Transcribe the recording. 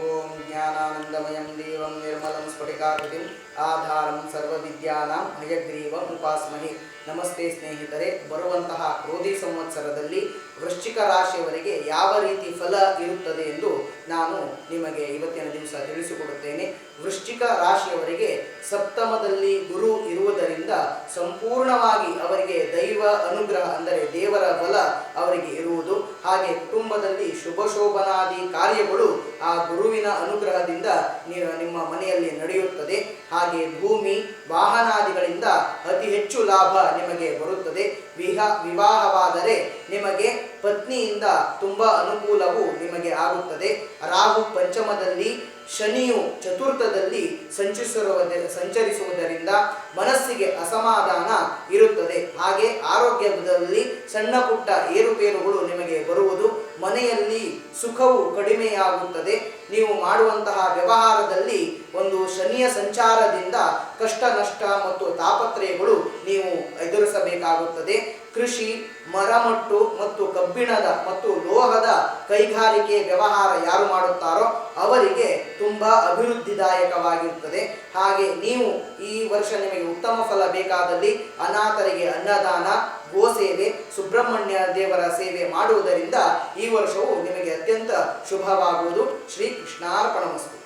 ಓಂ ಜ್ಞಾನಾನಂದಮಯಂ ದೇವಂ ನಿರ್ಮಲಂ ಸ್ಫಟಿಕಾಕೃತಿಂ ಆಧಾರಂ ಸರ್ವವಿದ್ಯಾನಾಂ ಹಯಗ್ರೀವಂ ಉಪಾಸ್ಮಹೆ. ನಮಸ್ತೆ ಸ್ನೇಹಿತರೆ, ಬರುವಂತಹ ಕ್ರೋಧಿ ಸಂವತ್ಸರದಲ್ಲಿ ವೃಶ್ಚಿಕ ರಾಶಿಯವರಿಗೆ ಯಾವ ರೀತಿ ಫಲ ಇರುತ್ತದೆ ಎಂದು ನಾನು ನಿಮಗೆ ಇವತ್ತಿನ ದಿವಸ ತಿಳಿಸಿಕೊಡುತ್ತೇನೆ. ವೃಶ್ಚಿಕ ರಾಶಿಯವರಿಗೆ ಸಪ್ತಮದಲ್ಲಿ ಗುರು ಇರುವುದರಿಂದ ಸಂಪೂರ್ಣವಾಗಿ ಅವರಿಗೆ ದೈವ ಅನುಗ್ರಹ ಅಂದರೆ ದೇವರ ಬಲ ಅವರಿಗೆ ಇರುವುದು. ಹಾಗೆ ಕುಟುಂಬದಲ್ಲಿ ಶುಭಶೋಭನಾದಿ ಕಾರ್ಯಗಳು ಆ ಗುರುವಿನ ಅನುಗ್ರಹದಿಂದ ನಿಮ್ಮ ಮನೆಯಲ್ಲಿ ನಡೆಯುತ್ತದೆ. ಹಾಗೆ ಭೂಮಿ ವಾಹನಾದಿಗಳಿಂದ ಅತಿ ಹೆಚ್ಚು ಲಾಭ ನಿಮಗೆ ಬರುತ್ತದೆ. ವಿವಾಹವಾದರೆ ನಿಮಗೆ ಪತ್ನಿಯಿಂದ ತುಂಬ ಅನುಕೂಲವು ನಿಮಗೆ ಆಗುತ್ತದೆ. ರಾಹು ಪಂಚಮದಲ್ಲಿ, ಶನಿಯು ಚತುರ್ಥದಲ್ಲಿ ಸಂಚರಿಸುವುದರಿಂದ ಮನಸ್ಸಿಗೆ ಅಸಮಾಧಾನ ಇರುತ್ತದೆ. ಹಾಗೆ ಆರೋಗ್ಯದಲ್ಲಿ ಸಣ್ಣ ಪುಟ್ಟ ಏರುಪೇರುಗಳು ನಿಮಗೆ ಬರುವುದು. ಮನೆಯಲ್ಲಿ ಸುಖವು ಕಡಿಮೆಯಾಗುತ್ತದೆ. ನೀವು ಮಾಡುವಂತಹ ವ್ಯವಹಾರದಲ್ಲಿ ಒಂದು ಶನಿಯ ಸಂಚಾರದಿಂದ ಕಷ್ಟ ನಷ್ಟ ಮತ್ತು ತಾಪತ್ರಯಗಳು ನೀವು ಎದುರಿಸಬೇಕಾಗುತ್ತದೆ. ಕೃಷಿ, ಮರಮಟ್ಟು ಮತ್ತು ಕಬ್ಬಿಣದ ಮತ್ತು ಲೋಹದ ಕೈಗಾರಿಕೆ ವ್ಯವಹಾರ ಯಾರು ಮಾಡುತ್ತಾರೋ ಅವರಿಗೆ ತುಂಬ ಅಭಿವೃದ್ಧಿದಾಯಕವಾಗಿರುತ್ತದೆ. ಹಾಗೆ ನೀವು ಈ ವರ್ಷ ನಿಮಗೆ ಉತ್ತಮ ಫಲ ಬೇಕಾದಲ್ಲಿ ಅನಾಥರಿಗೆ ಅನ್ನದಾನ, ಗೋಸೇವೆ, ಸುಬ್ರಹ್ಮಣ್ಯ ದೇವರ ಸೇವೆ ಮಾಡುವುದರಿಂದ ಈ ವರ್ಷವು ನಿಮಗೆ ಅತ್ಯಂತ ಶುಭವಾಗುವುದು. ಶ್ರೀ ಕೃಷ್ಣಾರ್ಪಣಮಸ್ತು.